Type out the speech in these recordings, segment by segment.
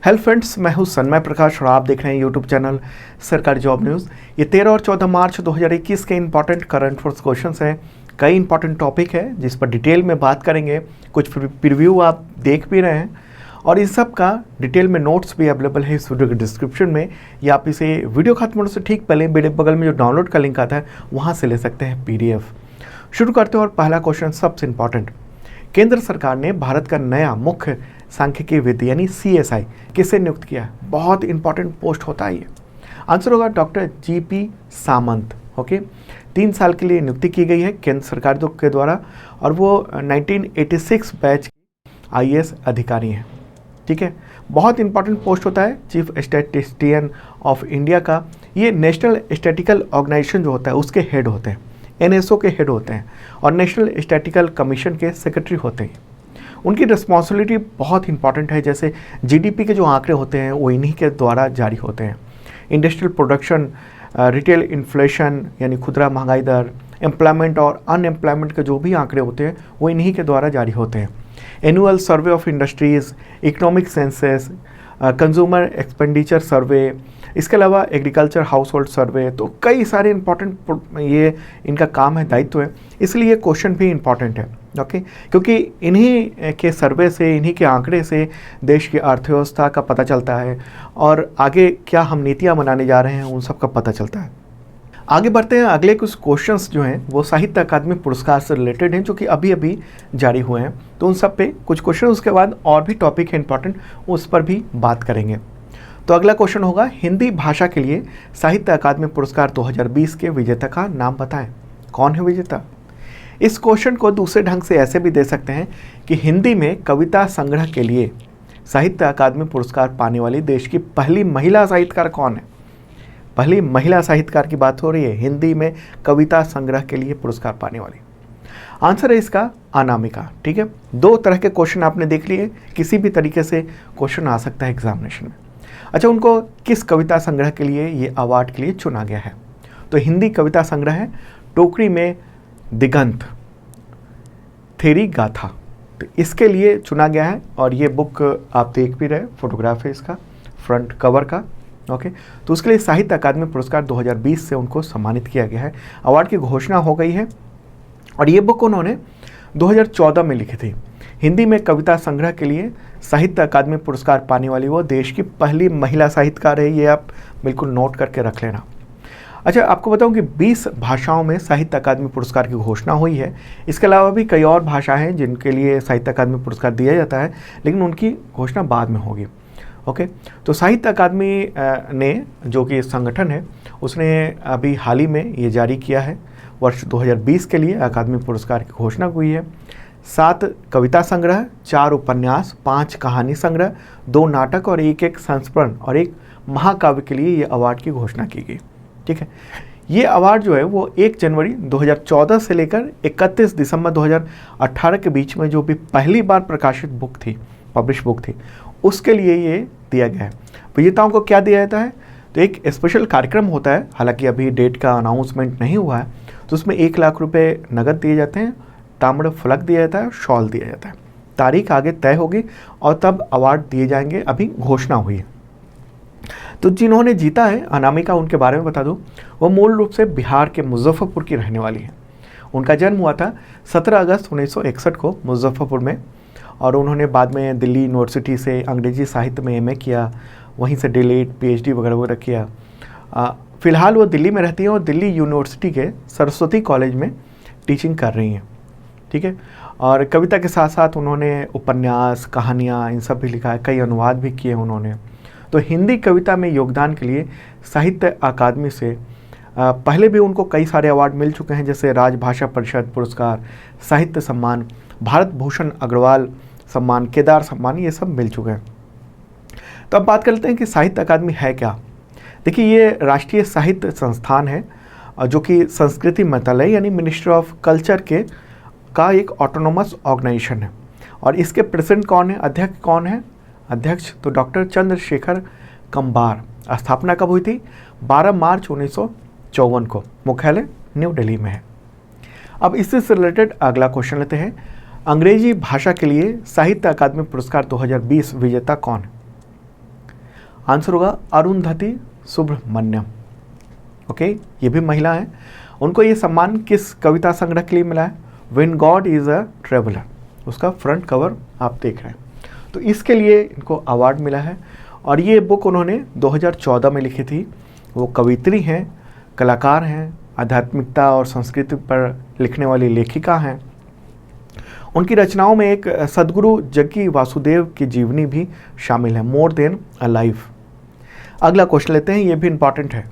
Hello friends, मैं हूं सन्मय प्रकाश और आप देख रहे हैं यूट्यूब चैनल सरकारी जॉब न्यूज़। ये 13 और 14 मार्च 2021 के इंपॉर्टेंट करंट अफेयर्स क्वेश्चंस हैं। कई इंपॉर्टेंट टॉपिक है जिस पर डिटेल में बात करेंगे। कुछ प्रीव्यू आप देख भी रहे हैं और इस सब का डिटेल में नोट्स भी अवेलेबल है इस वीडियो के डिस्क्रिप्शन में, या आप इसे वीडियो खत्म होने से ठीक पहले मेरे बगल में जो डाउनलोड का लिंक आता है वहाँ से ले सकते हैं PDF। शुरू करते हैं और पहला क्वेश्चन सबसे इंपॉर्टेंट। केंद्र सरकार ने भारत का नया मुख्य सांख्यिकी विद यानी CSI किसे नियुक्त किया है? बहुत इंपॉर्टेंट पोस्ट होता है ये। आंसर होगा डॉक्टर GP सामंत। ओके, 3 साल के लिए नियुक्ति की गई है केंद्र सरकार के द्वारा और वो 1986 बैच IAS अधिकारी हैं। ठीक है, बहुत इंपॉर्टेंट पोस्ट होता है चीफ स्टैटिस्टिशियन ऑफ इंडिया का। ये नेशनल स्टैटिकल ऑर्गेनाइजेशन जो होता है उसके हेड होते हैं, NSO के हेड होते हैं और नेशनल स्टैटिकल कमीशन के सेक्रेटरी होते हैं। उनकी रिस्पॉन्सिबिलिटी बहुत इंपॉर्टेंट है। जैसे GDP के जो आंकड़े होते हैं वो इन्हीं के द्वारा जारी होते हैं। इंडस्ट्रियल प्रोडक्शन, रिटेल इन्फ्लेशन यानी खुदरा महंगाई दर, एम्प्लॉयमेंट और अनएम्प्लॉयमेंट के जो भी आंकड़े होते हैं वो इन्हीं के द्वारा जारी होते हैं। Annual survey of industries, economic census, consumer expenditure सर्वे, इसके अलावा एग्रीकल्चर हाउस होल्ड सर्वे, तो कई सारे इंपॉर्टेंट ये इनका काम है, दायित्व है, इसलिए ये क्वेश्चन भी इंपॉर्टेंट है। ओके, क्योंकि इन्हीं के सर्वे से, इन्हीं के आंकड़े से देश की अर्थव्यवस्था का पता चलता है और आगे क्या हम नीतियाँ बनाने जा रहे हैं उन सब का पता चलता है। आगे बढ़ते हैं। अगले कुछ क्वेश्चंस जो हैं वो साहित्य अकादमी पुरस्कार से रिलेटेड हैं जो कि अभी अभी जारी हुए हैं, तो उन सब पे कुछ क्वेश्चन, उसके बाद और भी टॉपिक है इंपॉर्टेंट, उस पर भी बात करेंगे। तो अगला क्वेश्चन होगा, हिंदी भाषा के लिए साहित्य अकादमी पुरस्कार 2020 के विजेता का नाम बताएं। कौन है विजेता? इस क्वेश्चन को दूसरे ढंग से ऐसे भी दे सकते हैं कि हिंदी में कविता संग्रह के लिए साहित्य अकादमी पुरस्कार पाने वाली देश की पहली महिला साहित्यकार कौन है? पहली महिला साहित्यकार की बात हो रही है हिंदी में कविता संग्रह के लिए पुरस्कार पाने वाली। आंसर है इसका अनामिका। ठीक है, 2 तरह के क्वेश्चन आपने देख लिए, किसी भी तरीके से क्वेश्चन आ सकता है एग्जामिनेशन में। अच्छा, उनको किस कविता संग्रह के लिए ये अवार्ड के लिए चुना गया है? तो हिंदी कविता संग्रह है टोकरी में दिगंत थेरी गाथा, तो इसके लिए चुना गया है और ये बुक आप देख भी रहे, फोटोग्राफ है इसका फ्रंट कवर का। ओके, तो उसके लिए साहित्य अकादमी पुरस्कार 2020 से उनको सम्मानित किया गया है। अवार्ड की घोषणा हो गई है और ये बुक उन्होंने 2014 में लिखी थी। हिंदी में कविता संग्रह के लिए साहित्य अकादमी पुरस्कार पाने वाली वो देश की पहली महिला साहित्यकार है, ये आप बिल्कुल नोट करके रख लेना। अच्छा, आपको बताऊं कि 20 भाषाओं में साहित्य अकादमी पुरस्कार की घोषणा हुई है। इसके अलावा भी कई और भाषाएं हैं जिनके लिए साहित्य अकादमी पुरस्कार दिया जाता है, लेकिन उनकी घोषणा बाद में होगी। ओके, तो साहित्य अकादमी ने, जो कि संगठन है, उसने अभी हाल ही में ये जारी किया है। वर्ष 2020 के लिए अकादमी पुरस्कार की घोषणा हुई है। 7 कविता संग्रह, 4 उपन्यास, 5 कहानी संग्रह, 2 नाटक और एक संस्मरण और 1 महाकाव्य के लिए ये अवार्ड की घोषणा की गई। ठीक है, ये अवार्ड जो है वो 1 जनवरी 2014 से लेकर 31 दिसंबर 2018 के बीच में जो भी पहली बार प्रकाशित बुक थी, पब्लिश बुक थी, उसके लिए ये दिया गया है। विजेताओं को क्या दिया जाता है? तो एक स्पेशल कार्यक्रम होता है, हालांकि अभी डेट का अनाउंसमेंट नहीं हुआ है, तो उसमें 1 लाख रुपए नगद दिए जाते हैं, ताम्र फलक दिया जाता है, शॉल दिया जाता है। तारीख आगे तय होगी और तब अवार्ड दिए जाएंगे, अभी घोषणा हुई है। तो जिन्होंने जीता है, अनामिका, उनके बारे में बता दूं, वो मूल रूप से बिहार के मुजफ्फरपुर की रहने वाली है। उनका जन्म हुआ था 17 अगस्त 1961 को मुजफ्फरपुर में और उन्होंने बाद में दिल्ली यूनिवर्सिटी से अंग्रेजी साहित्य में MA किया, वहीं से DLED PhD वगैरह किया। फ़िलहाल वो दिल्ली में रहती हैं और दिल्ली यूनिवर्सिटी के सरस्वती कॉलेज में टीचिंग कर रही हैं। ठीक है, और कविता के साथ साथ उन्होंने उपन्यास, कहानियाँ, इन सब भी लिखा है, कई अनुवाद भी किए उन्होंने। तो हिंदी कविता में योगदान के लिए साहित्य अकादमी से पहले भी उनको कई सारे अवार्ड मिल चुके हैं, जैसे राजभाषा परिषद पुरस्कार, साहित्य सम्मान, भारत भूषण अग्रवाल सम्मान, केदार सम्मान, ये सब मिल चुके हैं। तो अब बात करते हैं कि साहित्य अकादमी है क्या। देखिए, ये राष्ट्रीय साहित्य संस्थान है जो कि संस्कृति मंत्रालय यानी मिनिस्ट्री ऑफ कल्चर का एक ऑटोनोमस ऑर्गेनाइजेशन है। और इसके प्रेसिडेंट कौन है, अध्यक्ष कौन है? अध्यक्ष तो डॉक्टर चंद्रशेखर कंबार। स्थापना कब हुई थी? 12 मार्च 1954 को। मुख्यालय न्यू दिल्ली में है। अब इससे रिलेटेड अगला क्वेश्चन लेते हैं। अंग्रेजी भाषा के लिए साहित्य अकादमी पुरस्कार 2020 विजेता कौन है? आंसर होगा अरुंधति सुब्रमण्यम। ओके, ये भी महिला है। उनको ये सम्मान किस कविता संग्रह के लिए मिला है? When God is a traveller, उसका फ्रंट कवर आप देख रहे हैं। तो इसके लिए इनको अवार्ड मिला है और ये बुक उन्होंने 2014 में लिखी थी। वो कवित्री हैं, कलाकार हैं, आध्यात्मिकता और संस्कृति पर लिखने वाली लेखिका हैं। उनकी रचनाओं में एक सद्गुरु जग्गी वासुदेव की जीवनी भी शामिल है, मोर देन अ लाइफ। अगला क्वेश्चन लेते हैं, ये भी इंपॉर्टेंट है।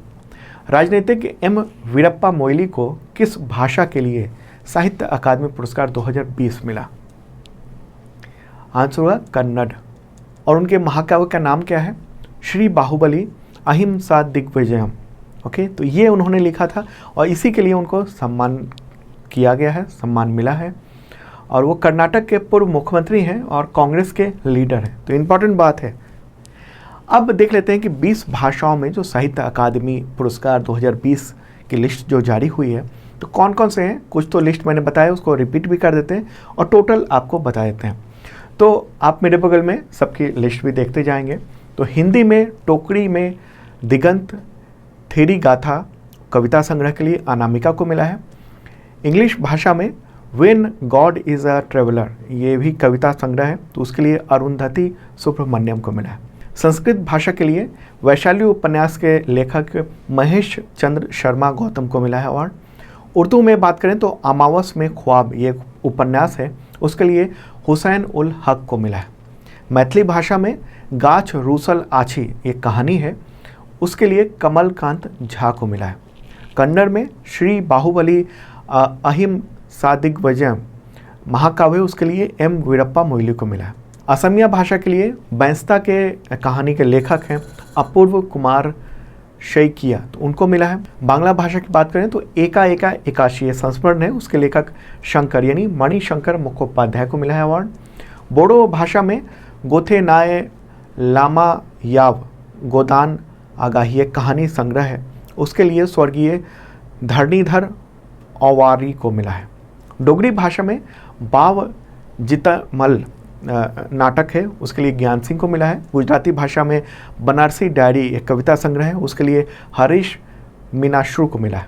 राजनीतिज्ञ एम वीरप्पा मोइली को किस भाषा के लिए साहित्य अकादमी पुरस्कार 2020 मिला? आंसर होगा कन्नड़। और उनके महाकाव्य का नाम क्या है? श्री बाहुबली अहिंसा दिग्विजयम। ओके, तो ये उन्होंने लिखा था और इसी के लिए उनको सम्मान किया गया है, सम्मान मिला है। और वो कर्नाटक के पूर्व मुख्यमंत्री हैं और कांग्रेस के लीडर हैं। तो इम्पॉर्टेंट बात है। अब देख लेते हैं कि 20 भाषाओं में जो साहित्य अकादमी पुरस्कार 2020 की लिस्ट जो जारी हुई है, तो कौन कौन से हैं। कुछ तो लिस्ट मैंने बताया, उसको रिपीट भी कर देते हैं और टोटल आपको बता देते हैं। तो आप मेरे बगल में सबकी लिस्ट भी देखते जाएंगे। तो हिंदी में टोकरी में दिगंत थेरी गाथा कविता संग्रह के लिए अनामिका को मिला है। इंग्लिश भाषा में when God is a traveller, ये भी कविता संग्रह है, तो उसके लिए अरुंधति सुब्रमण्यम को मिला है। संस्कृत भाषा के लिए वैशाली उपन्यास के लेखक महेश चंद्र शर्मा गौतम को मिला है अवार्ड। उर्दू में बात करें तो अमावस में ख्वाब, ये उपन्यास है, उसके लिए हुसैन उल हक को मिला है। मैथिली भाषा में गाछ रूसल आछी, ये कहानी है, उसके लिए कमलकांत झा को मिला है। कन्नड़ में श्री बाहुबली अहिंसा दिग्विजयम महाकाव्य, उसके लिए एम वीरप्पा मोइली को मिला है। असमिया भाषा के लिए बैंस्ता के कहानी के लेखक हैं अपूर्व कुमार शैकिया, तो उनको मिला है। बांग्ला भाषा की बात करें तो एका एका एकाशी, ये संस्मरण है, उसके लेखक शंकर यानी मणिशंकर मुखोपाध्याय को मिला है अवार्ड। बोडो भाषा में गोथे नाय लामा याव गोदान आगाही, एक कहानी संग्रह है, उसके लिए स्वर्गीय धरणीधर औवारी को मिला है। डोगरी भाषा में बाव जितमल नाटक है, उसके लिए ज्ञान सिंह को मिला है। गुजराती भाषा में बनारसी डायरी एक कविता संग्रह है, उसके लिए हरीश मीनाश्रू को मिला है।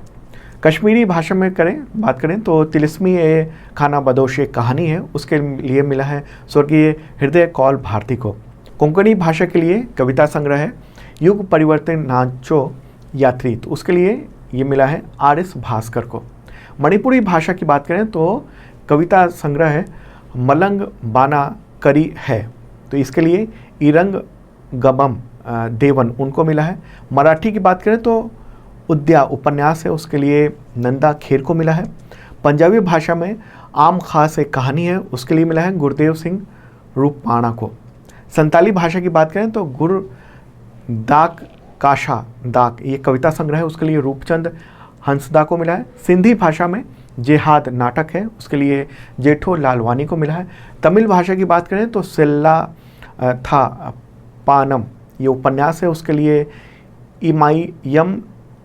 कश्मीरी भाषा में बात करें तो तिलिस्मी ए खाना बदोश एक कहानी है, उसके लिए मिला है स्वर्गीय हृदय कौल भारती को। कोंकणी भाषा के लिए कविता संग्रह है युग परिवर्तन नाचो यात्री, तो उसके लिए ये मिला है आर.एस. भास्कर को। मणिपुरी भाषा की बात करें तो कविता संग्रह है मलंग बाना करी है, तो इसके लिए इरंग गबम देवन उनको मिला है। मराठी की बात करें तो उद्या उपन्यास है, उसके लिए नंदा खेर को मिला है। पंजाबी भाषा में आम खास एक कहानी है, उसके लिए मिला है गुरदेव सिंह रूपाणा को। संताली भाषा की बात करें तो गुर दाक काशा दाक, ये कविता संग्रह है, उसके लिए रूपचंद हंसदा को मिला है। सिंधी भाषा में जेहाद नाटक है, उसके लिए जेठो लालवानी को मिला है। तमिल भाषा की बात करें तो सिल्ला था पानम, ये उपन्यास है, उसके लिए इमाईयम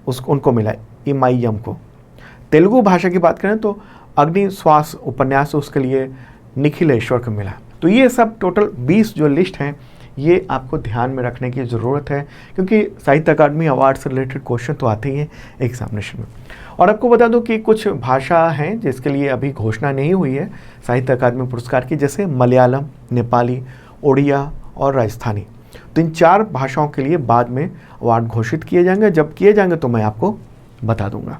उनको मिला है, इमाईयम को। तेलुगु भाषा की बात करें तो अग्नि श्वास उपन्यास है, उसके लिए निखिलेश्वर को मिला। तो ये सब टोटल 20 जो लिस्ट हैं, ये आपको ध्यान में रखने की ज़रूरत है, क्योंकि साहित्य अकादमी अवार्ड से रिलेटेड क्वेश्चन तो आते ही हैं एग्जामिनेशन में। और आपको बता दूं कि कुछ भाषा हैं जिसके लिए अभी घोषणा नहीं हुई है साहित्य अकादमी पुरस्कार की, जैसे मलयालम, नेपाली, ओडिया और राजस्थानी। तो इन 4 भाषाओं के लिए बाद में अवार्ड घोषित किए जाएंगे, जब किए जाएंगे तो मैं आपको बता दूंगा।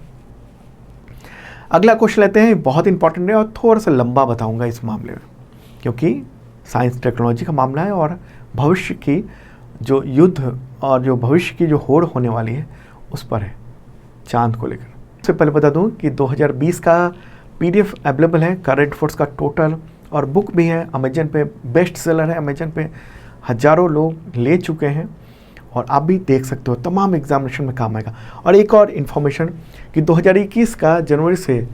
अगला क्वेश्चन लेते हैं, बहुत इंपॉर्टेंट है और थोड़ा सा लंबा बताऊंगा इस मामले में, क्योंकि साइंस टेक्नोलॉजी का मामला है और भविष्य की जो युद्ध और जो भविष्य की जो होड़ होने वाली है उस पर है, चांद को लेकर। सबसे पहले बता दूं कि 2020 का PDF अवेलेबल है, करंट अफेयर्स का टोटल, और बुक भी है अमेजन पे, बेस्ट सेलर है अमेजन पे, हज़ारों लोग ले चुके हैं और आप भी देख सकते हो, तमाम एग्जामिनेशन में काम आएगा। और एक और इन्फॉर्मेशन कि 2021 का जनवरी से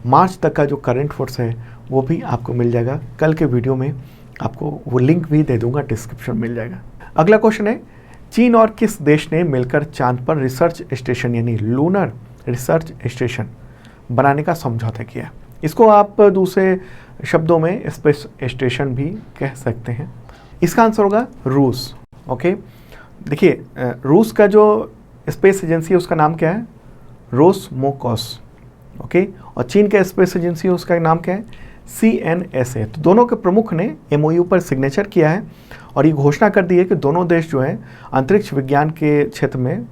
मार्च तक का जो करंट अफेयर्स है वो भी आपको मिल जाएगा। कल के वीडियो में आपको वो लिंक भी दे दूंगा, डिस्क्रिप्शन मिल जाएगा। अगला क्वेश्चन है, चीन और किस देश ने मिलकर चांद पर रिसर्च स्टेशन यानी लूनर रिसर्च स्टेशन बनाने का समझौता किया? इसको आप दूसरे शब्दों में स्पेस स्टेशन भी कह सकते हैं। इसका आंसर होगा रूस। ओके, देखिए रूस का जो स्पेस एजेंसी है उसका नाम क्या है, रोसमोकॉस, ओके। और चीन का स्पेस एजेंसी है उसका नाम क्या है, CNSA। तो दोनों के प्रमुख ने MOU पर सिग्नेचर किया है और ये घोषणा कर दी है कि दोनों देश जो हैं अंतरिक्ष विज्ञान के क्षेत्र में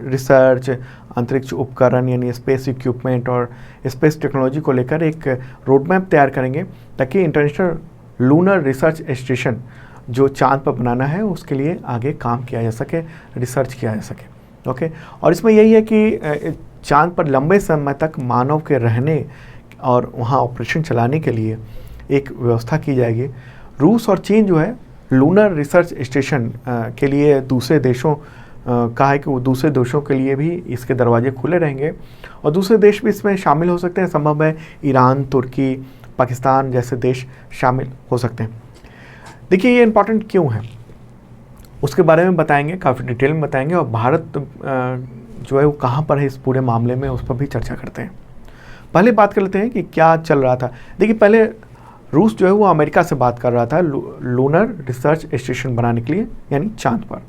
रिसर्च, अंतरिक्ष उपकरण यानी स्पेस इक्विपमेंट और स्पेस टेक्नोलॉजी को लेकर एक रोड मैप तैयार करेंगे ताकि इंटरनेशनल लूनर रिसर्च स्टेशन जो चांद पर बनाना है उसके लिए आगे काम किया जा सके, रिसर्च किया जा सके, ओके। और इसमें यही है कि चांद पर लंबे समय तक मानव के रहने और वहाँ ऑपरेशन चलाने के लिए एक व्यवस्था की जाएगी। रूस और चीन जो है लूनर रिसर्च स्टेशन के लिए दूसरे देशों कहा है कि वो दूसरे देशों के लिए भी इसके दरवाजे खुले रहेंगे और दूसरे देश भी इसमें शामिल हो सकते हैं। संभव है ईरान, तुर्की, पाकिस्तान जैसे देश शामिल हो सकते हैं। देखिए ये इम्पॉर्टेंट क्यों है उसके बारे में बताएंगे, काफ़ी डिटेल में बताएंगे और भारत जो है वो कहाँ पर है इस पूरे मामले में उस पर भी चर्चा करते हैं। पहले बात कर लेते हैं कि क्या चल रहा था। देखिए पहले रूस जो है वो अमेरिका से बात कर रहा था लूनर रिसर्च स्टेशन बनाने के लिए यानी चांद पर,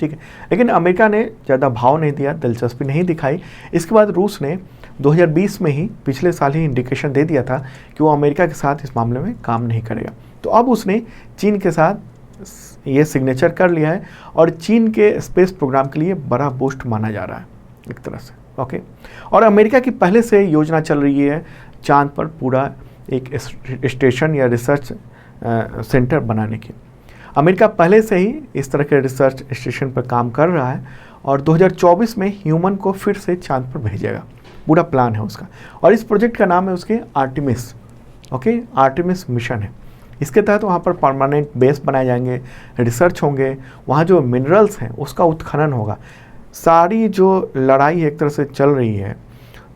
ठीक है। लेकिन अमेरिका ने ज़्यादा भाव नहीं दिया, दिलचस्पी नहीं दिखाई। इसके बाद रूस ने 2020 में ही पिछले साल ही इंडिकेशन दे दिया था कि वो अमेरिका के साथ इस मामले में काम नहीं करेगा। तो अब उसने चीन के साथ ये सिग्नेचर कर लिया है और चीन के स्पेस प्रोग्राम के लिए बड़ा बूस्ट माना जा रहा है एक तरह से, ओके। और अमेरिका की पहले से योजना चल रही है चांद पर पूरा एक स्टेशन या रिसर्च सेंटर बनाने की। अमेरिका पहले से ही इस तरह के रिसर्च स्टेशन पर काम कर रहा है और 2024 में ह्यूमन को फिर से चांद पर भेजेगा, पूरा प्लान है उसका। और इस प्रोजेक्ट का नाम है उसके आर्टेमिस, ओके। आर्टेमिस मिशन है। इसके तहत वहाँ पर परमानेंट बेस बनाए जाएंगे, रिसर्च होंगे, वहाँ जो मिनरल्स हैं उसका उत्खनन होगा। सारी जो लड़ाई एक तरह से चल रही है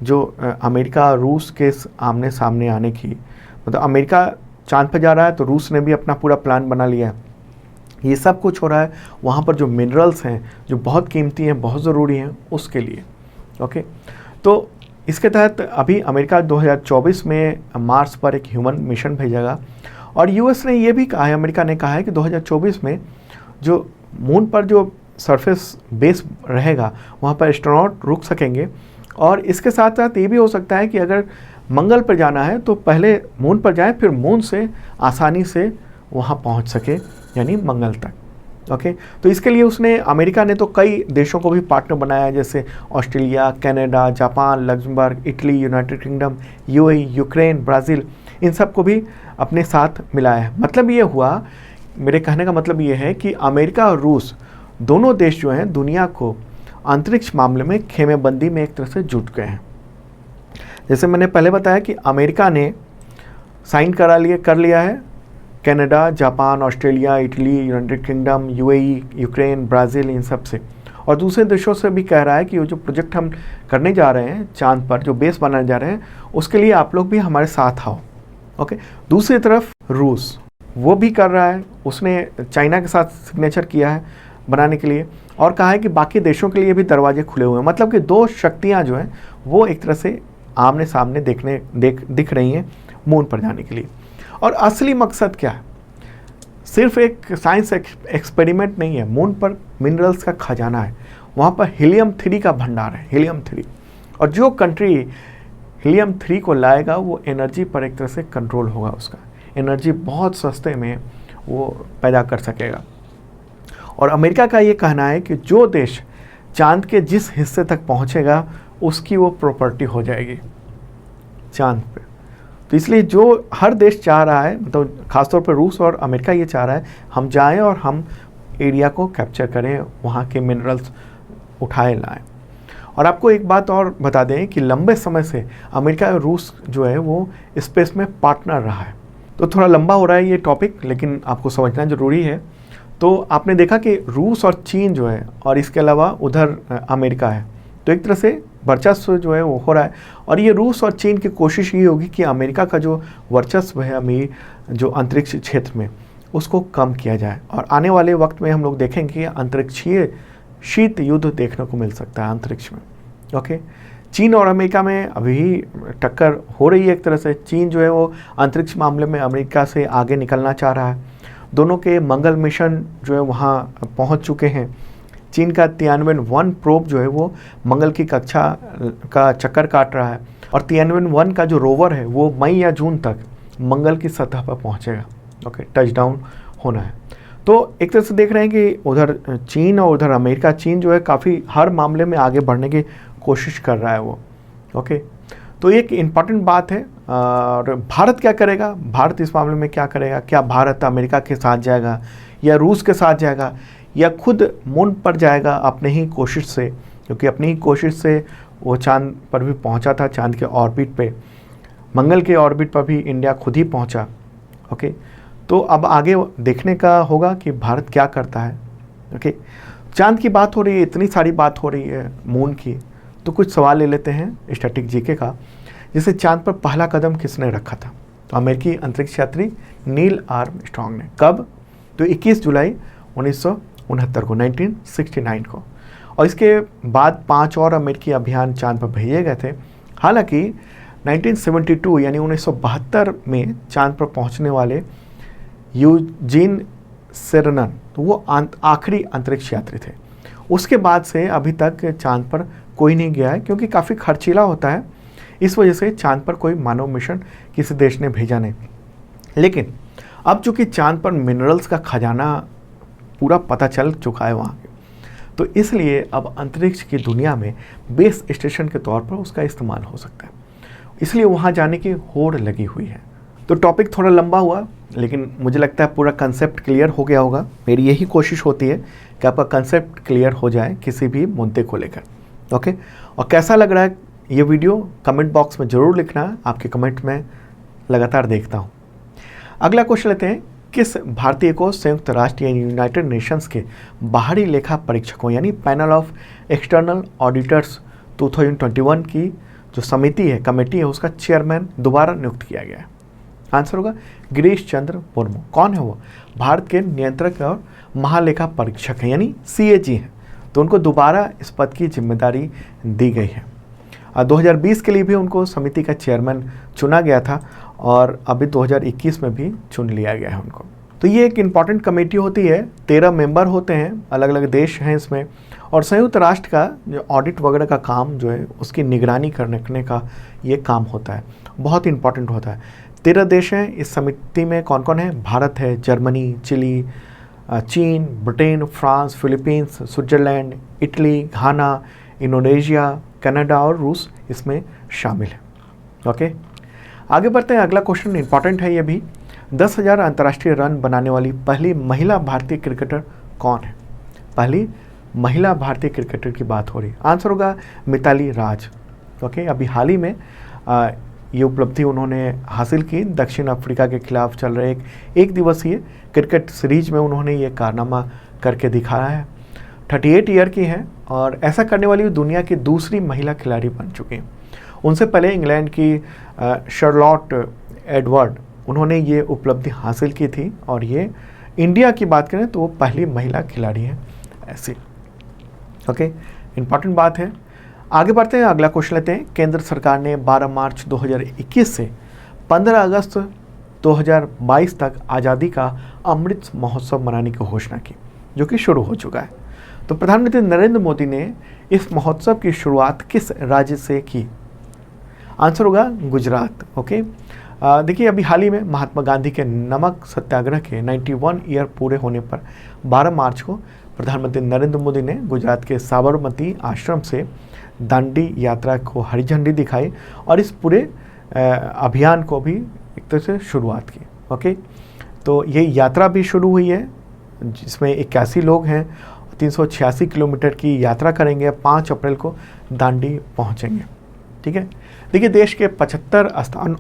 जो अमेरिका रूस के आमने सामने आने की, मतलब अमेरिका चांद पर जा रहा है तो रूस ने भी अपना पूरा प्लान बना लिया है। ये सब कुछ हो रहा है वहाँ पर जो मिनरल्स हैं जो बहुत कीमती हैं, बहुत ज़रूरी हैं उसके लिए, ओके। तो इसके तहत अभी अमेरिका 2024 में मार्स पर एक ह्यूमन मिशन भेजेगा और US ने ये भी कहा है, अमेरिका ने कहा है कि 2024 में जो मून पर जो सरफेस बेस रहेगा वहाँ पर एस्ट्रोनॉट रुक सकेंगे। और इसके साथ साथ ये भी हो सकता है कि अगर मंगल पर जाना है तो पहले मून पर जाएं, फिर मून से आसानी से वहाँ पहुँच सके यानी मंगल तक, ओके। तो इसके लिए उसने, अमेरिका ने तो कई देशों को भी पार्टनर बनाया है जैसे Australia, Canada, Japan, Luxembourg, Italy, United Kingdom, UAE, Ukraine, Brazil, इन सब को भी अपने साथ मिलाया है। मतलब ये हुआ, मेरे कहने का मतलब ये है कि अमेरिका और रूस दोनों देश जो हैं दुनिया को अंतरिक्ष मामले में खेमेबंदी में एक तरह से जुट गए हैं। जैसे मैंने पहले बताया कि अमेरिका ने साइन कर लिया है Canada, Japan, Australia, Italy, United Kingdom, UAE, Ukraine, Brazil, इन सब से, और दूसरे देशों से भी कह रहा है कि वो जो प्रोजेक्ट हम करने जा रहे हैं चांद पर, जो बेस बनाने जा रहे हैं, उसके लिए आप लोग भी हमारे साथ आओ, ओके। दूसरी तरफ रूस वो भी कर रहा है, उसने चाइना के साथ सिग्नेचर किया है बनाने के लिए और कहा है कि बाकी देशों के लिए भी दरवाजे खुले हुए हैं। मतलब कि दो शक्तियाँ जो हैं वो एक तरह से आमने सामने दिख रही हैं मून पर जाने के लिए। और असली मकसद क्या है? सिर्फ एक साइंस एक्सपेरिमेंट नहीं है, मून पर मिनरल्स का खजाना है, वहाँ पर हीलियम 3 का भंडार है, हीलियम 3। और जो कंट्री हीलियम 3 को लाएगा वो एनर्जी पर एक तरह से कंट्रोल होगा, उसका एनर्जी बहुत सस्ते में वो पैदा कर सकेगा। और अमेरिका का ये कहना है कि जो देश चांद के जिस हिस्से तक पहुँचेगा उसकी वो प्रॉपर्टी हो जाएगी चांद पे। तो इसलिए जो हर देश चाह रहा है, मतलब खासतौर पर रूस और अमेरिका ये चाह रहा है हम जाएं और हम एरिया को कैप्चर करें, वहाँ के मिनरल्स उठाए लाएं। और आपको एक बात और बता दें कि लंबे समय से अमेरिका और रूस जो है वो स्पेस में पार्टनर रहा है। तो थोड़ा लंबा हो रहा है ये टॉपिक, लेकिन आपको समझना ज़रूरी है। तो आपने देखा कि रूस और चीन जो है और इसके अलावा उधर अमेरिका है, तो एक तरह से वर्चस्व जो है वो हो रहा है। और ये रूस और चीन की कोशिश ये होगी कि अमेरिका का जो वर्चस्व है अमीर जो अंतरिक्ष क्षेत्र में, उसको कम किया जाए। और आने वाले वक्त में हम लोग देखेंगे कि अंतरिक्षीय शीत युद्ध देखने को मिल सकता है अंतरिक्ष में, ओके। चीन और अमेरिका में अभी टक्कर हो रही है एक तरह से। चीन जो है वो अंतरिक्ष मामले में अमेरिका से आगे निकलना चाह रहा है। दोनों के मंगल मिशन जो है वहाँ पहुँच चुके हैं। चीन का तियानवेन-1 प्रोब जो है वो मंगल की कक्षा का चक्कर काट रहा है और तियानवेन-1 का जो रोवर है वो मई या जून तक मंगल की सतह पर पहुंचेगा। ओके, टचडाउन होना है। तो एक तरह से देख रहे हैं कि उधर चीन और उधर अमेरिका, चीन जो है काफ़ी हर मामले में आगे बढ़ने की कोशिश कर रहा है वो। ओके, तो एक इम्पॉर्टेंट बात है। और भारत क्या करेगा, भारत इस मामले में क्या करेगा? क्या भारत अमेरिका के साथ जाएगा या रूस के साथ जाएगा या खुद मून पर जाएगा अपने ही कोशिश से? क्योंकि अपनी ही कोशिश से वो चांद पर भी पहुंचा था, चांद के ऑर्बिट पे, मंगल के ऑर्बिट पर भी इंडिया खुद ही पहुंचा। ओके, तो अब आगे देखने का होगा कि भारत क्या करता है। ओके, चांद की बात हो रही है, इतनी सारी बात हो रही है मून की, तो कुछ सवाल ले लेते हैं स्टैटिक जीके का। जैसे चांद पर पहला कदम किसने रखा था? तो अमेरिकी अंतरिक्ष यात्री नील आर्मस्ट्रांग ने। कब? तो 21 जुलाई 1969 को, 1969 को। और इसके बाद 5 और अमेरिकी अभियान चांद पर भेजे गए थे। हालांकि 1972 यानी 1972 में चांद पर पहुंचने वाले यूजीन सेरनन, तो वो आखिरी अंतरिक्ष यात्री थे। उसके बाद से अभी तक चांद पर कोई नहीं गया है, क्योंकि काफ़ी खर्चीला होता है। इस वजह से चांद पर कोई मानव मिशन किसी देश ने भेजा नहीं। लेकिन अब चूंकि चांद पर मिनरल्स का खजाना पूरा पता चल चुका है वहाँ के, तो इसलिए अब अंतरिक्ष की दुनिया में बेस स्टेशन के तौर पर उसका इस्तेमाल हो सकता है। इसलिए वहाँ जाने की होड़ लगी हुई है। तो टॉपिक थोड़ा लंबा हुआ, लेकिन मुझे लगता है पूरा कंसेप्ट क्लियर हो गया होगा। मेरी यही कोशिश होती है कि आपका कंसेप्ट क्लियर हो जाए किसी भी मुद्दे को लेकर। ओके, और कैसा लग रहा है ये वीडियो कमेंट बॉक्स में ज़रूर लिखना। आपके कमेंट में लगातार देखता हूँ। अगला क्वेश्चन लेते हैं। किस भारतीय को संयुक्त राष्ट्र यानी यूनाइटेड नेशंस के बाहरी लेखा परीक्षकों यानी पैनल ऑफ एक्सटर्नल ऑडिटर्स 2021 की जो समिति है, कमेटी है, उसका चेयरमैन दोबारा नियुक्त किया गया है? आंसर होगा गिरीश चंद्र मुर्मू। कौन है वो? भारत के नियंत्रक और महालेखा परीक्षक हैं, यानी CAG हैं। तो उनको दोबारा इस पद की जिम्मेदारी दी गई है। 2020 के लिए भी उनको समिति का चेयरमैन चुना गया था और अभी 2021 में भी चुन लिया गया है उनको। तो ये एक इम्पॉर्टेंट कमेटी होती है, 13 मेंबर होते हैं, अलग अलग देश हैं इसमें, और संयुक्त राष्ट्र का जो ऑडिट वगैरह का काम जो है उसकी निगरानी करने का ये काम होता है, बहुत इंपॉर्टेंट होता है। 13 देश हैं इस समिति में। कौन कौन है? भारत है, जर्मनी, चिली, चीन, Britain, France, Philippines, Switzerland, Italy, Ghana, Indonesia, Canada और रूस इसमें शामिल है। ओके, आगे बढ़ते हैं। अगला क्वेश्चन इंपॉर्टेंट है ये भी। 10,000 अंतर्राष्ट्रीय रन बनाने वाली पहली महिला भारतीय क्रिकेटर कौन है? पहली महिला भारतीय क्रिकेटर की बात हो रही है। आंसर होगा मिताली राज। ओके, अभी हाल ही में ये उपलब्धि उन्होंने हासिल की। दक्षिण अफ्रीका के खिलाफ चल रहे एक दिवसीय क्रिकेट सीरीज में उन्होंने ये कारनामा करके दिखाया है। 38 ईयर की हैं और ऐसा करने वाली दुनिया की दूसरी महिला खिलाड़ी बन चुकी हैं। उनसे पहले इंग्लैंड की शार्लोट एडवर्ड, उन्होंने ये उपलब्धि हासिल की थी। और ये इंडिया की बात करें तो वो पहली महिला खिलाड़ी हैं ऐसी। ओके, इम्पॉर्टेंट बात है। आगे बढ़ते हैं, अगला क्वेश्चन लेते हैं। केंद्र सरकार ने 12 मार्च 2021 से 15 अगस्त 2022 तक आज़ादी का अमृत महोत्सव मनाने की घोषणा की, जो कि शुरू हो चुका है। तो प्रधानमंत्री नरेंद्र मोदी ने इस महोत्सव की शुरुआत किस राज्य से की? आंसर होगा गुजरात। ओके, देखिए अभी हाल ही में महात्मा गांधी के नमक सत्याग्रह के 91 ईयर पूरे होने पर 12 मार्च को प्रधानमंत्री नरेंद्र मोदी ने गुजरात के साबरमती आश्रम से दांडी यात्रा को हरी झंडी दिखाई और इस पूरे अभियान को भी एक तरह से शुरुआत की। ओके, तो ये यात्रा भी शुरू हुई है जिसमें 81 लोग हैं, 386 किलोमीटर की यात्रा करेंगे। 5 अप्रैल को दांडी पहुंचेंगे। ठीक है, देखिए देश के 75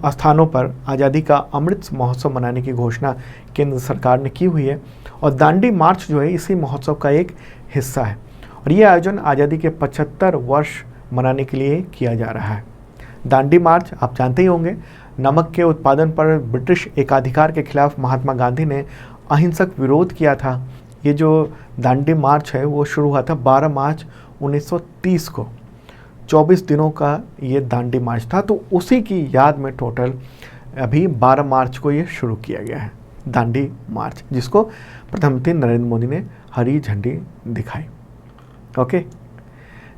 स्थानों पर आज़ादी का अमृत महोत्सव मनाने की घोषणा केंद्र सरकार ने की हुई है और दांडी मार्च जो है इसी महोत्सव का एक हिस्सा है। और ये आयोजन आज़ादी के 75 वर्ष मनाने के लिए किया जा रहा है। दांडी मार्च आप जानते ही होंगे, नमक के उत्पादन पर ब्रिटिश एकाधिकार के खिलाफ महात्मा गांधी ने अहिंसक विरोध किया था। ये जो दांडी मार्च है वो शुरू हुआ था 12 मार्च 1930 को। 24 दिनों का ये दांडी मार्च था, तो उसी की याद में टोटल अभी 12 मार्च को ये शुरू किया गया है दांडी मार्च, जिसको प्रधानमंत्री नरेंद्र मोदी ने हरी झंडी दिखाई। ओके,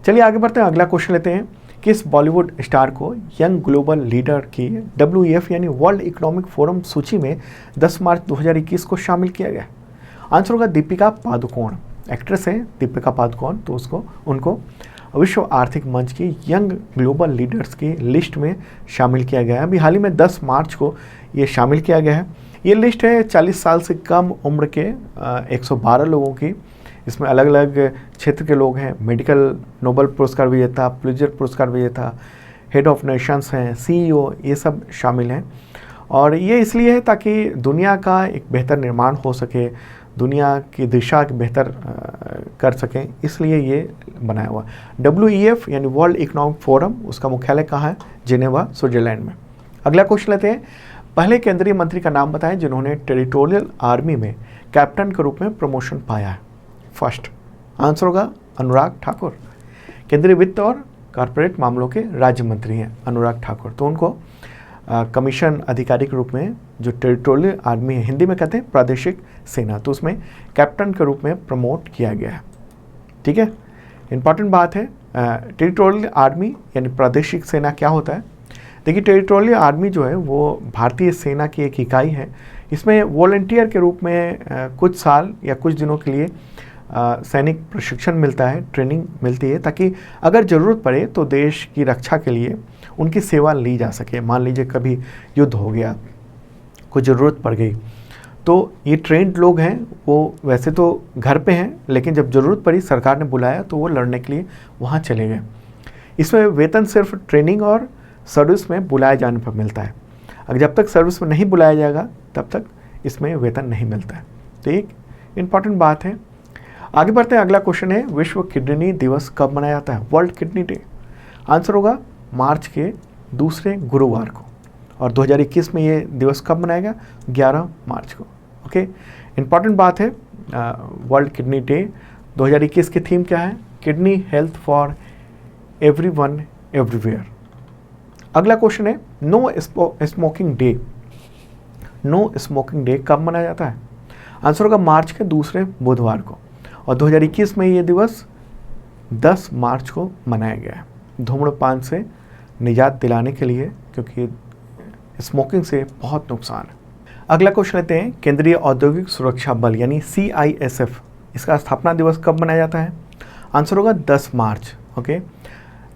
चलिए आगे बढ़ते हैं। अगला क्वेश्चन लेते हैं। किस बॉलीवुड स्टार को यंग ग्लोबल लीडर की WEF यानी वर्ल्ड इकोनॉमिक फोरम सूची में 10 मार्च 2021 को शामिल किया गया? आंसर होगा दीपिका पादुकोण। एक्ट्रेस हैं दीपिका पादुकोण, तो उनको विश्व आर्थिक मंच की यंग ग्लोबल लीडर्स की लिस्ट में शामिल किया गया है। अभी हाल ही में 10 मार्च को ये शामिल किया गया है। ये लिस्ट है 40 साल से कम उम्र के 112 लोगों की। इसमें अलग अलग क्षेत्र के लोग हैं। मेडिकल नोबेल पुरस्कार विजेता, पुलित्जर पुरस्कार विजेता, हेड ऑफ नेशंस हैं, CEO, ये सब शामिल हैं। और ये इसलिए है ताकि दुनिया का एक बेहतर निर्माण हो सके, दुनिया की दिशा बेहतर कर सकें, इसलिए ये बनाया हुआ। WEF यानी वर्ल्ड इकोनॉमिक फोरम, उसका मुख्यालय कहाँ है? जिनेवा, स्विट्जरलैंड में। अगला क्वेश्चन लेते हैं। पहले केंद्रीय मंत्री का नाम बताएं जिन्होंने टेरिटोरियल आर्मी में कैप्टन के रूप में प्रमोशन पाया है। फर्स्ट आंसर होगा अनुराग ठाकुर। केंद्रीय वित्त और कॉर्पोरेट मामलों के राज्य मंत्री हैं अनुराग ठाकुर। तो उनको कमीशन अधिकारी के रूप में, जो टेरिटोरियल आर्मी है, हिंदी में कहते हैं प्रादेशिक सेना, तो उसमें कैप्टन के रूप में प्रमोट किया गया है। ठीक है, इंपॉर्टेंट बात है। टेरिटोरियल आर्मी यानी प्रादेशिक सेना क्या होता है? देखिए, टेरिटोरियल आर्मी जो है वो भारतीय सेना की एक इकाई है। इसमें वॉलंटियर के रूप में कुछ साल या कुछ दिनों के लिए सैनिक प्रशिक्षण मिलता है, ट्रेनिंग मिलती है, ताकि अगर ज़रूरत पड़े तो देश की रक्षा के लिए उनकी सेवा ली जा सके। मान लीजिए कभी युद्ध हो गया, कोई ज़रूरत पड़ गई, तो ये ट्रेंड लोग हैं। वो वैसे तो घर पे हैं, लेकिन जब ज़रूरत पड़ी, सरकार ने बुलाया, तो वो लड़ने के लिए वहाँ चले गए। इसमें वेतन सिर्फ ट्रेनिंग और सर्विस में बुलाए जाने पर मिलता है। अगर जब तक सर्विस में नहीं बुलाया जाएगा तब तक इसमें वेतन नहीं मिलता है। तो एक इम्पॉर्टेंट बात है। आगे बढ़ते हैं। अगला क्वेश्चन है, विश्व किडनी दिवस कब मनाया जाता है? World kidney day. आंसर होगा मार्च के दूसरे गुरुवार को। और 2021 में ये दिवस कब मनाया गया? 11 मार्च को। ओके, इम्पॉर्टेंट बात है। वर्ल्ड किडनी डे 2021 की थीम क्या है? Kidney health for everyone everywhere. अगला क्वेश्चन है, no smoking day. No smoking day कब मनाया जाता है? आंसर होगा मार्च के दूसरे बुधवार को। और 2021 में ये दिवस 10 मार्च को मनाया गया है धूम्रपान से निजात दिलाने के लिए, क्योंकि स्मोकिंग से बहुत नुकसान है। अगला क्वेश्चन लेते हैं। केंद्रीय औद्योगिक सुरक्षा बल यानी CISF, इसका स्थापना दिवस कब मनाया जाता है? आंसर होगा 10 मार्च। ओके,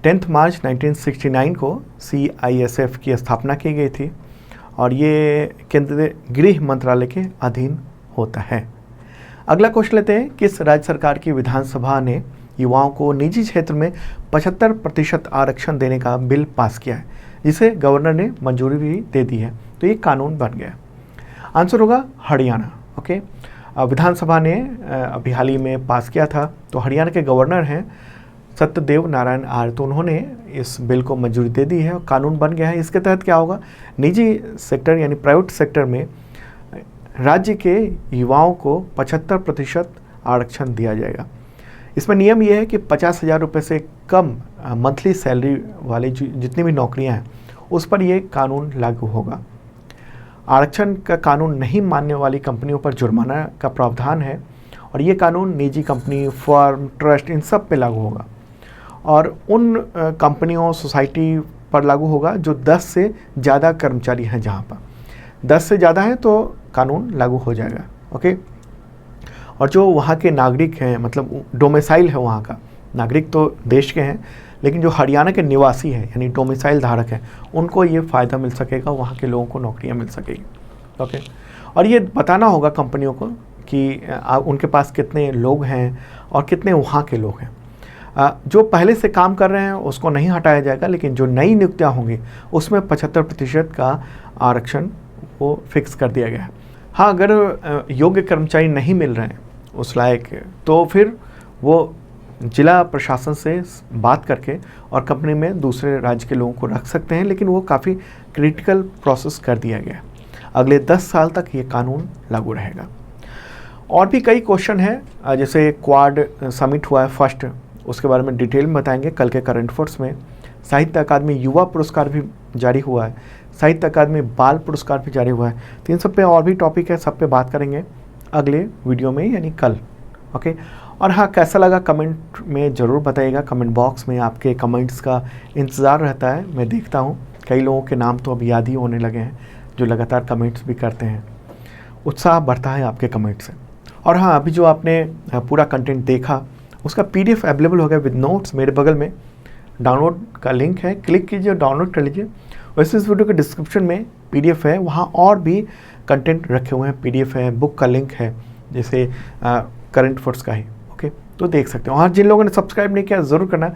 10 मार्च 1969 को CISF की स्थापना की गई थी और ये केंद्रीय गृह मंत्रालय के अधीन होता है। अगला क्वेश्चन लेते हैं। किस राज्य सरकार की विधानसभा ने युवाओं को निजी क्षेत्र में 75% आरक्षण देने का बिल पास किया है, जिसे गवर्नर ने मंजूरी भी दे दी है? तो ये कानून बन गया। आंसर होगा हरियाणा। ओके, विधानसभा ने अभी हाल ही में पास किया था। तो हरियाणा के गवर्नर हैं सत्यदेव नारायण आर्य, तो उन्होंने इस बिल को मंजूरी दे दी है और कानून बन गया है। इसके तहत क्या होगा? निजी सेक्टर यानी प्राइवेट सेक्टर में राज्य के युवाओं को 75% आरक्षण दिया जाएगा। इसमें नियम यह है कि 50,000 रुपये से कम मंथली सैलरी वाली जितनी भी नौकरियां हैं उस पर यह कानून लागू होगा। आरक्षण का कानून नहीं मानने वाली कंपनियों पर जुर्माना का प्रावधान है और ये कानून निजी कंपनी, फर्म, ट्रस्ट, इन सब पे लागू होगा। और उन कंपनियों, सोसाइटी पर लागू होगा जो 10 से ज़्यादा कर्मचारी हैं। जहाँ पर 10 से ज़्यादा हैं तो कानून लागू हो जाएगा। ओके, और जो वहाँ के नागरिक हैं, मतलब डोमिसाइल है वहाँ का, नागरिक तो देश के हैं, लेकिन जो हरियाणा के निवासी हैं यानी डोमिसाइल धारक हैं, उनको ये फ़ायदा मिल सकेगा, वहाँ के लोगों को नौकरियाँ मिल सकेगी। ओके, और ये बताना होगा कंपनियों को कि उनके पास कितने लोग हैं और कितने वहाँ के लोग हैं। जो पहले से काम कर रहे हैं उसको नहीं हटाया जाएगा, लेकिन जो नई नियुक्तियाँ होंगी उसमें 75% का आरक्षण वो फिक्स कर दिया गया है। हाँ, अगर योग्य कर्मचारी नहीं मिल रहे हैं उस लायक, तो फिर वो जिला प्रशासन से बात करके और कंपनी में दूसरे राज्य के लोगों को रख सकते हैं, लेकिन वो काफ़ी क्रिटिकल प्रोसेस कर दिया गया है। अगले 10 साल तक ये कानून लागू रहेगा। और भी कई क्वेश्चन हैं, जैसे क्वाड समिट हुआ है फर्स्ट, उसके बारे में डिटेल में बताएंगे कल के करंट अफेयर्स में। साहित्य अकादमी युवा पुरस्कार भी जारी हुआ है, साहित्य अकादमी बाल पुरस्कार भी जारी हुआ है। तो इन सब पे और भी टॉपिक है, सब पे बात करेंगे अगले वीडियो में यानी कल। ओके, और हाँ, कैसा लगा कमेंट में ज़रूर बताइएगा। कमेंट बॉक्स में आपके कमेंट्स का इंतज़ार रहता है। मैं देखता हूँ कई लोगों के नाम तो अब याद ही होने लगे हैं जो लगातार कमेंट्स भी करते हैं। उत्साह बढ़ता है आपके कमेंट से। और हाँ, अभी जो आपने पूरा कंटेंट देखा उसका PDF अवेलेबल हो गया विद नोट्स मेरे बगल में। डाउनलोड का लिंक है, क्लिक कीजिए, डाउनलोड कर लीजिए। वैसे इस वीडियो के डिस्क्रिप्शन में PDF है, वहाँ और भी कंटेंट रखे हुए हैं। PDF है, बुक का लिंक है, जैसे करंट अफेयर्स का ही। ओके, तो देख सकते हो। हाँ, जिन लोगों ने सब्सक्राइब नहीं किया ज़रूर करना।